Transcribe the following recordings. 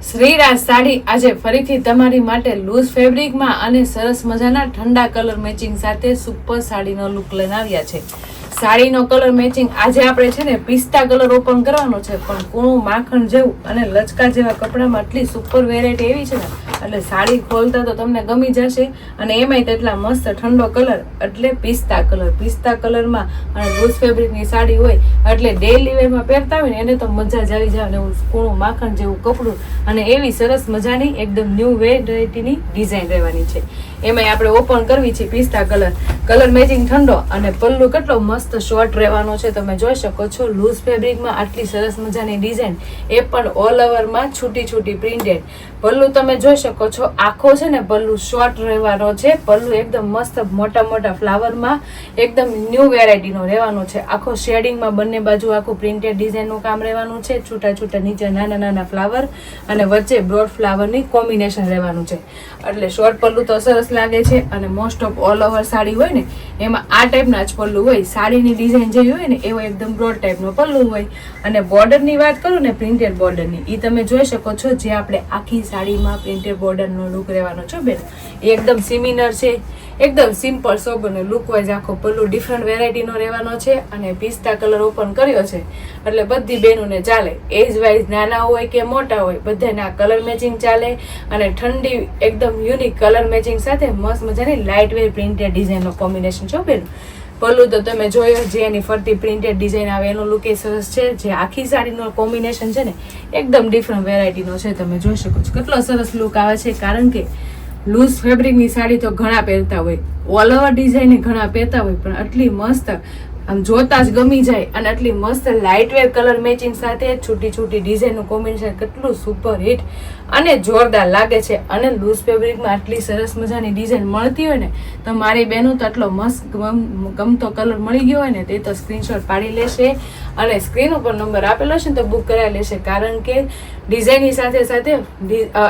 શ્રીરાજ સાડી આજે ફરીથી તમારી માટે લૂઝ ફેબ્રિકમાં અને સરસ મજાના ઠંડા કલર મેચિંગ સાથે સુપર સાડીનો લુક લઈને આવ્યા છે. સાડીનો કલર મેચિંગ આજે આપણે છે ને પિસ્તા કલર ઓપન કરવાનો છે, પણ કૂણું માખણ જેવું અને લચકા જેવા કપડામાં આટલી સુપર વેરાયટી એવી છે ને એટલે સાડી ખોલતા તો તમને ગમી જશે. અને એમાંય તેટલા મસ્ત ઠંડો કલર એટલે પિસ્તા કલરમાં અને લૂઝ ફેબ્રિકની સાડી હોય એટલે ડેઈલી વેરમાં પહેરતા હોય ને એને તો મજા જ આવી જાય. અને એવું કૂણું માખણ જેવું કપડું અને એવી સરસ મજાની એકદમ ન્યૂ વેરાયટીની ડિઝાઇન રહેવાની છે. એમાંય આપણે ઓપન કરવી છે પિસ્તા કલર મેચિંગ ઠંડો અને પલ્લુ કેટલો મસ્ત શોર્ટ રહેવાનો છે. તમે જોઈ શકો છો લૂઝ ફેબ્રિકમાં આટલી સરસ મજાની ડિઝાઇન, એ પણ ઓલ ઓવરમાં છૂટી પ્રિન્ટેડ. પલ્લુ તમે જોઈ શકો છો આખો છે ને પલ્લુ શોર્ટ રહેવાનો છે. પલ્લુ એકદમ મસ્ત મોટા ફ્લાવરમાં એકદમ ન્યૂ વેરાયટીનો રહેવાનો છે. આખો શેડિંગમાં બંને બાજુ આખું પ્રિન્ટેડ ડિઝાઇનનું કામ રહેવાનું છે. છૂટા નીચે નાના ફ્લાવર અને વચ્ચે બ્રોડ ફ્લાવરની કોમ્બિનેશન રહેવાનું છે. એટલે શોર્ટ પલ્લુ તો સરસ લાગે છે. અને most of all over sari હોય ને એમાં આ ટાઈપના જ પલ્લુ હોય. સાડીની ડિઝાઇન જેવી હોય ને એવો એકદમ બ્રોડ ટાઈપનો પલ્લુ હોય. અને બોર્ડરની વાત કરું ને પ્રિન્ટેડ બોર્ડરની, એ તમે જોઈ શકો છો જે આપણે આખી સાડીમાં પ્રિન્ટેડ બોર્ડરનો લુક રહેવાનો છે બેન. એ એકદમ સિમિલર છે, એકદમ સિમ્પલ સોબર અને લુક વાઇઝ આખો પલ્લુ ડિફરન્ટ વેરાયટીનો રહેવાનો છે. અને પિસ્તા કલર ઓપન કર્યો છે એટલે બધી બહેનોને ચાલે, એજ વાઇઝ નાના હોય કે મોટા હોય બધાને આ કલર મેચિંગ ચાલે. અને ઠંડી એકદમ યુનિક કલર મેચિંગ સાથે મસ્ત મજાની લાઇટ વેર પ્રિન્ટેડ ડિઝાઇનનો કોમ્બિનેશન છે બેન. પલ્લુ તો તમે જોયો, જે એની ફરતી પ્રિન્ટેડ ડિઝાઇન આવે એનો લુક એ સરસ છે. જે આખી સાડીનો કોમ્બિનેશન છે ને એકદમ ડિફરન્ટ વેરાયટીનો છે. તમે જોઈ શકો છો કેટલો સરસ લુક આવે છે. કારણ કે લૂઝ ફેબ્રિકની સાડી તો ઘણા પહેરતા હોય, ઓલ ઓવર ડિઝાઇન ઘણા પહેરતા હોય, પણ આટલી મસ્ત આમ જોતા જ ગમી જાય. અને આટલી મસ્ત લાઇટવેર કલર મેચિંગ સાથે છૂટી ડિઝાઇનનું કોમ્બિનેશન કેટલું સુપર હિટ અને જોરદાર લાગે છે. અને લૂઝ ફેબ્રિકમાં આટલી સરસ મજાની ડિઝાઇન મળતી હોય ને તો મારી બહેનો તો આટલો મસ્ત ગમતો કલર મળી ગયો હોય ને તે તો સ્ક્રીનશોટ પાડી લેશે અને સ્ક્રીન ઉપર નંબર આપેલો છે ને તો બુક કરાવી લેશે. કારણ કે ડિઝાઇનની સાથે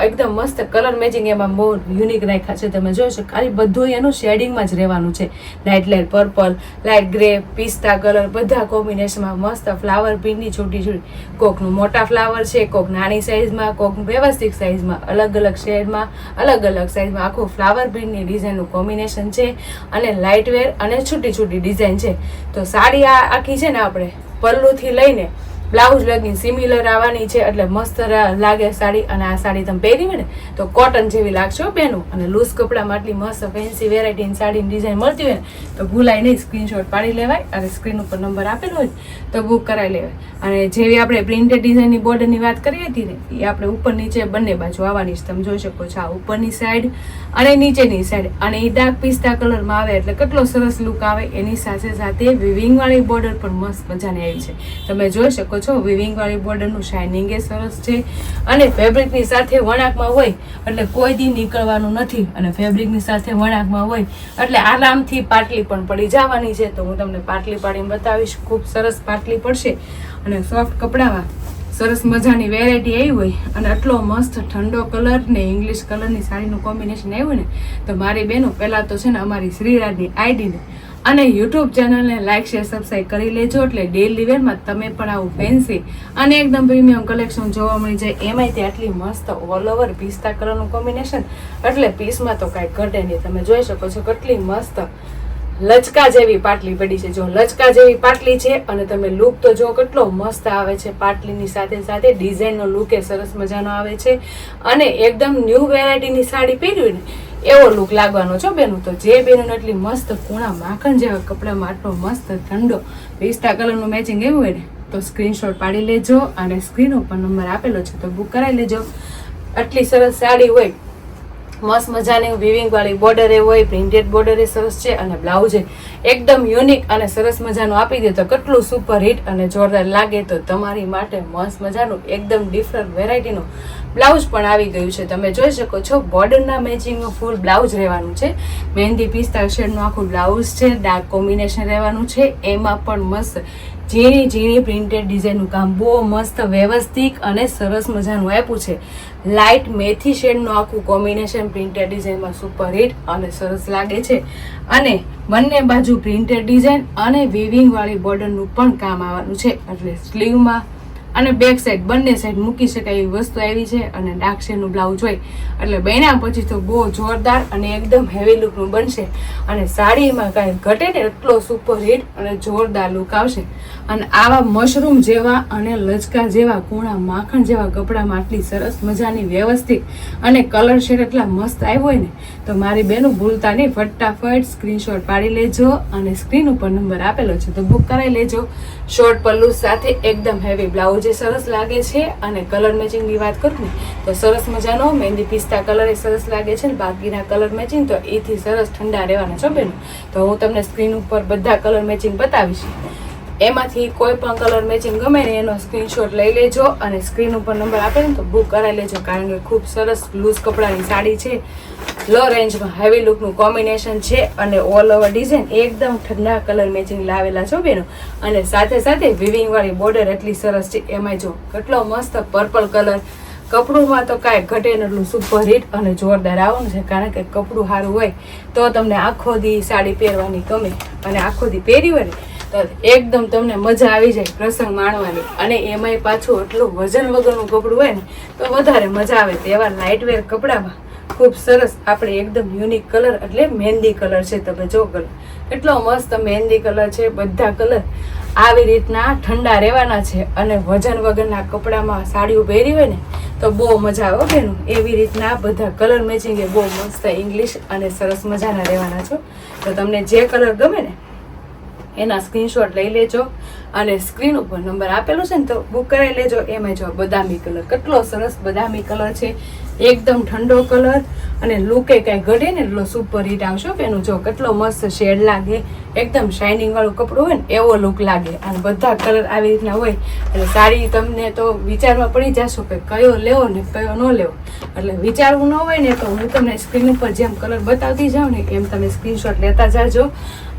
એકદમ મસ્ત કલર મેચિંગ એમાં બહુ યુનિક રાખ્યા છે. તમે જોઈ શકો ખાલી બધું એનું શેડિંગમાં જ રહેવાનું છે. લાઇટ પર્પલ, લાઇટ ગ્રે, પિસ્તા કલર બધા કોમ્બિનેશનમાં મસ્ત ફ્લાવર પ્રિન્ટની છોટી કોકનું મોટા ફ્લાવર છે, કોક નાની સાઇઝમાં, કોક વ્યવસ્થિત સાઇઝમાં, અલગ શેડમાં, અલગ સાઇઝમાં આખું ફ્લાવર પ્રિન્ટની ડિઝાઇનનું કોમ્બિનેશન છે. અને લાઇટ વેર અને છૂટી ડિઝાઇન છે. તો સાડી આ આખી છે ને આપણે પલ્લુથી લઈને બ્લાઉઝ લગી સિમિલર આવવાની છે. એટલે મસ્ત લાગે સાડી. અને આ સાડી તમે પહેરી હોય ને તો કોટન જેવી લાગશે બેનું. અને લૂઝ કપડામાં આટલી મસ્ત ફેન્સી વેરાયટીની સાડીની ડિઝાઇન મળતી હોય ને તો ભૂલાય નહીં, સ્ક્રીનશોટ પાડી લેવાય અને સ્ક્રીન ઉપર નંબર આપેલો હોય તો બુક કરાવી લેવાય. અને જેવી આપણે પ્રિન્ટેડ ડિઝાઇનની બોર્ડરની વાત કરી હતી ને એ આપણે ઉપર નીચે બંને બાજુ આવવાની છે. તમે જોઈ શકો છો આ ઉપરની સાઈડ અને નીચેની સાઈડ. અને એ ડાર્ક પિસ્તા કલરમાં આવે એટલે કેટલો સરસ લુક આવે. એની સાથે વિવિંગ વાળી બોર્ડર પણ મસ્ત મજાની આવી છે. તમે જોઈ શકો છો વિવિંગ વાળી બોર્ડરનું શાઇનિંગ એ સરસ છે. અને ફેબ્રિકની સાથે વણાકમાં હોય એટલે કોઈ દી નીકળવાનું નથી. અને ફેબ્રિકની સાથે વણાકમાં હોય એટલે આરામથી પાટલી પણ પડી જવાની છે. તો હું તમને પાટલી પાડીને બતાવીશ. ખૂબ સરસ પાટલી પડશે અને સોફ્ટ કપડામાં સરસ મજાની વેરાયટી આવી હોય અને આટલો મસ્ત ઠંડો કલર ને ઇંગ્લિશ કલરની સાડીનું કોમ્બિનેશન આવ્યું ને તો મારી બહેનો પહેલાં તો છે ને અમારી શ્રીરાજની આઈડીને અને યુટ્યુબ ચેનલને લાઇક શેર સબસ્ક્રાઈબ કરી લેજો. એટલે ડેઈલી વેરમાં તમે પણ આવું ફેન્સી અને એકદમ પ્રીમિયમ કલેક્શન જોવા મળી જાય. એમાંય તે આટલી મસ્ત ઓલ ઓવર પિસ્તા કલરનું કોમ્બિનેશન એટલે પીસમાં તો કાંઈ ઘટે નહીં. તમે જોઈ શકો છો કેટલી મસ્ત લચકા જેવી પાટલી પડી છે. જો લચકા જેવી પાટલી છે અને તમે લુક તો જો કેટલો મસ્ત આવે છે. પાટલીની સાથે ડિઝાઇનનો લુક એ સરસ મજાનો આવે છે. અને એકદમ ન્યૂ વેરાયટીની સાડી પહેર્યું ને એવો લુક લાગવાનો છો બેનું. તો જે બેનો એટલી મસ્ત કૂણા માખણ જેવા કપડામાં આટલો મસ્ત ઠંડો પિસ્તા કલરનું મેચિંગ એવું હોય ને તો સ્ક્રીનશોટ પાડી લેજો અને સ્ક્રીન ઉપર નંબર આપેલો છે તો બુક કરાવી લેજો. આટલી સરસ સાડી હોય, મસ્ત મજાની વિવિંગ વાળી બોર્ડર એ હોય, પ્રિન્ટેડ બોર્ડર એ સરસ છે. અને બ્લાઉઝ એકદમ યુનિક અને સરસ મજાનું આપી દે તો કેટલું સુપર હિટ અને જોરદાર લાગે. તો તમારી માટે મસ્ત મજાનું એકદમ ડિફરન્ટ વેરાયટીનું બ્લાઉઝ પણ આવી ગયું છે. તમે જોઈ શકો છો બોર્ડરના મેચિંગનું ફૂલ બ્લાઉઝ રહેવાનું છે. મહેંદી પિસ્તા શેડનું આખું બ્લાઉઝ છે. ડાર્ક કોમ્બિનેશન રહેવાનું છે. એમાં પણ મસ્ત ઝીણી પ્રિન્ટેડ ડિઝાઇનનું કામ બહુ મસ્ત વ્યવસ્થિત અને સરસ મજાનું આપ્યું છે. લાઇટ મેથી શેડનું આખું કોમ્બિનેશન પ્રિન્ટેડ ડિઝાઇનમાં સુપર હિટ અને સરસ લાગે છે. અને બંને બાજુ પ્રિન્ટેડ ડિઝાઇન અને વિવિંગ વાળી બોર્ડરનું પણ કામ આવવાનું છે. એટલે સ્લીવમાં અને બેક સાઈડ બંને સાઈડ મૂકી શકાય એવી વસ્તુ આવી છે અને ડાર્ક શેડનું બ્લાઉઝ હોય એટલે બેના પછી તો બહુ જોરદાર અને એકદમ હેવી લુકનું બનશે અને સાડીમાં કાંઈ ઘટે ને એટલો સુપર હિટ અને જોરદાર લુક આવશે. અને આવા મશરૂમ જેવા અને લચકા જેવા કૂણા માખણ જેવા કપડામાં આટલી સરસ મજાની વ્યવસ્થિત અને કલર શેડ એટલા મસ્ત આવ્યો હોય ને તો મારી બેનું ભૂલતા નહીં, ફટાફટ સ્ક્રીનશોટ પાડી લેજો અને સ્ક્રીન ઉપર નંબર આપેલો છે તો બુક કરાવી લેજો. શોર્ટ પલ્લુ સાથે એકદમ હેવી બ્લાઉઝ એ સરસ લાગે છે અને કલર મેચિંગની વાત કરું ને તો સરસ મજાનો મહેંદી પિસ્તા કલર એ સરસ લાગે છે ને બાકીના કલર મેચિંગ તો એથી સરસ ઠંડા રહેવાના છો બેન. તો હું તમને સ્ક્રીન ઉપર બધા કલર મેચિંગ બતાવીશ, એમાંથી કોઈ પણ કલર મેચિંગ ગમે ને એનો સ્ક્રીનશોટ લઈ લેજો અને સ્ક્રીન ઉપર નંબર આપે ને તો બુક કરાવી લેજો કારણ કે ખૂબ સરસ લૂઝ કપડાની સાડી છે, લો રેન્જમાં હેવી લુકનું કોમ્બિનેશન છે અને ઓલ ઓવર ડિઝાઇન એકદમ ઠંડા કલર મેચિંગ લાવેલા છો બેનો અને સાથે સાથે વિવિંગ વાળી બોર્ડર એટલી સરસ છે. એમાં જો કેટલો મસ્ત પર્પલ કલર, કપડુંમાં તો કાંઈ ઘટે એટલું સુપર હિટ અને જોરદાર આવવાનું છે કારણ કે કપડું સારું હોય તો તમને આખો દી સાડી પહેરવાની ગમે અને આખો દી પહેરી હોય ને તો એકદમ તમને મજા આવી જાય પ્રસંગ માણવાની અને એમાંય પાછું એટલું વજન વગરનું કપડું હોય ને તો વધારે મજા આવે. તેવા લાઇટવેર કપડામાં ખૂબ સરસ આપણે એકદમ યુનિક કલર એટલે મહેંદી કલર છે. તમે જો કલર એટલો મસ્ત મહેંદી કલર છે, બધા કલર આવી રીતના ઠંડા રહેવાના છે અને વજન વગરના કપડામાં સાડીઓ પહેરી હોય ને તો બહુ મજા આવે બેનું. એવી રીતના બધા કલર મેચિંગ એ બહુ મસ્ત ઇંગ્લિશ અને સરસ મજાના રહેવાના છો. તો તમને જે કલર ગમે ને એના સ્ક્રીનશોટ લઈ લેજો અને સ્ક્રીન ઉપર નંબર આપેલો છે ને તો બુક કરાવી લેજો. એમાં જો બદામી કલર કેટલો સરસ બદામી કલર છે, એકદમ ઠંડો કલર અને લુકે કાંઈ ઘટે ને એટલો સુપર હિટ આવશો એનું. જો કેટલો મસ્ત શેડ લાગે, એકદમ શાઇનિંગ વાળું કપડું હોય ને એવો લુક લાગે અને બધા કલર આવી રીતના હોય એટલે સાડી તમને તો વિચારમાં પડી જશો કે કયો લેવો ને કયો ન લેવો. એટલે વિચારવું ન હોય ને તો હું તમને સ્ક્રીન ઉપર જેમ કલર બતાવતી જાઉં ને એમ તમે સ્ક્રીનશોટ લેતા જાજો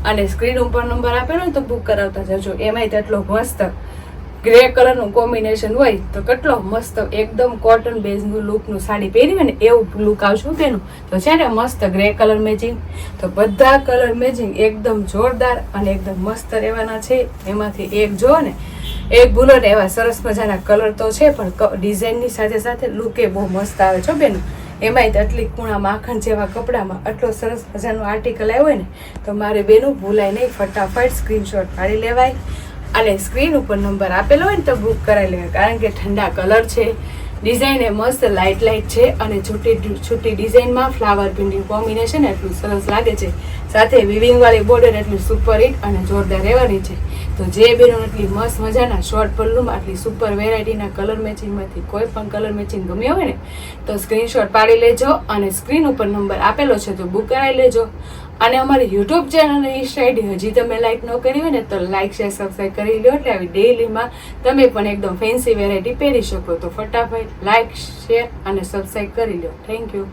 અને સ્ક્રીન ઉપર નંબર આપેલો ને તો બુક કરાવતા જજો. એમાંય તેટલો મસ્ત ગ્રે કલરનું કોમ્બિનેશન હોય તો કેટલો મસ્ત એકદમ કોટન બેઝનું લુકનું સાડી પહેરી હોય ને એવું લુક આવશું તેનું. તો છે ને મસ્ત ગ્રે કલર મેચિંગ તો બધા કલર મેચિંગ એકદમ જોરદાર અને એકદમ મસ્ત રહેવાના છે. એમાંથી એક જો ને એક ભૂલો ને એવા સરસ મજાના કલર તો છે પણ ડિઝાઇનની સાથે સાથે લુકે બહુ મસ્ત આવે છો બેન. એમાંય તટલી કૂણા માખણ જેવા કપડામાં આટલો સરસ મજાનું આર્ટિકલ આવ્યો હોય ને તો મારે બેનું ભૂલાય નહીં, ફટાફટ સ્ક્રીનશોટ પાડી લેવાય અને સ્ક્રીન ઉપર નંબર આપેલો હોય ને તો બુક કરાવી લેવાય કારણ કે ઠંડા કલર છે, ડિઝાઇન એ મસ્ત લાઇટ છે અને છૂટી ડિઝાઇનમાં ફ્લાવર પ્રિન્ટિંગ કોમ્બિનેશન એટલું સરસ લાગે છે. સાથે વિવિંગ વાળી બોર્ડર એટલી સુપર હિટ અને જોરદાર રહેવાની છે. તો જે બેનો એટલી મસ્ત મજાના શોર્ટ પલ્લુમાં આટલી સુપર વેરાયટીના કલર મેચિંગમાંથી કોઈ પણ કલર મેચિંગ ગમ્યો હોય ને તો સ્ક્રીનશોટ પાડી લેજો અને સ્ક્રીન ઉપર નંબર આપેલો છે તો બુક કરાવી લેજો. અને અમારી યુટ્યુબ ચેનલ અને ઇન્સ્ટા આઈડી હજી તમે લાઈક ન કરી હોય ને તો લાઈક શેર સબસ્ક્રાઈબ કરી લો એટલે આવી ડેઈલીમાં તમે પણ એકદમ ફેન્સી વેરાયટી પહેરી શકો. તો ફટાફટ લાઈક શેર અને સબસ્ક્રાઈબ કરી લો. Thank you.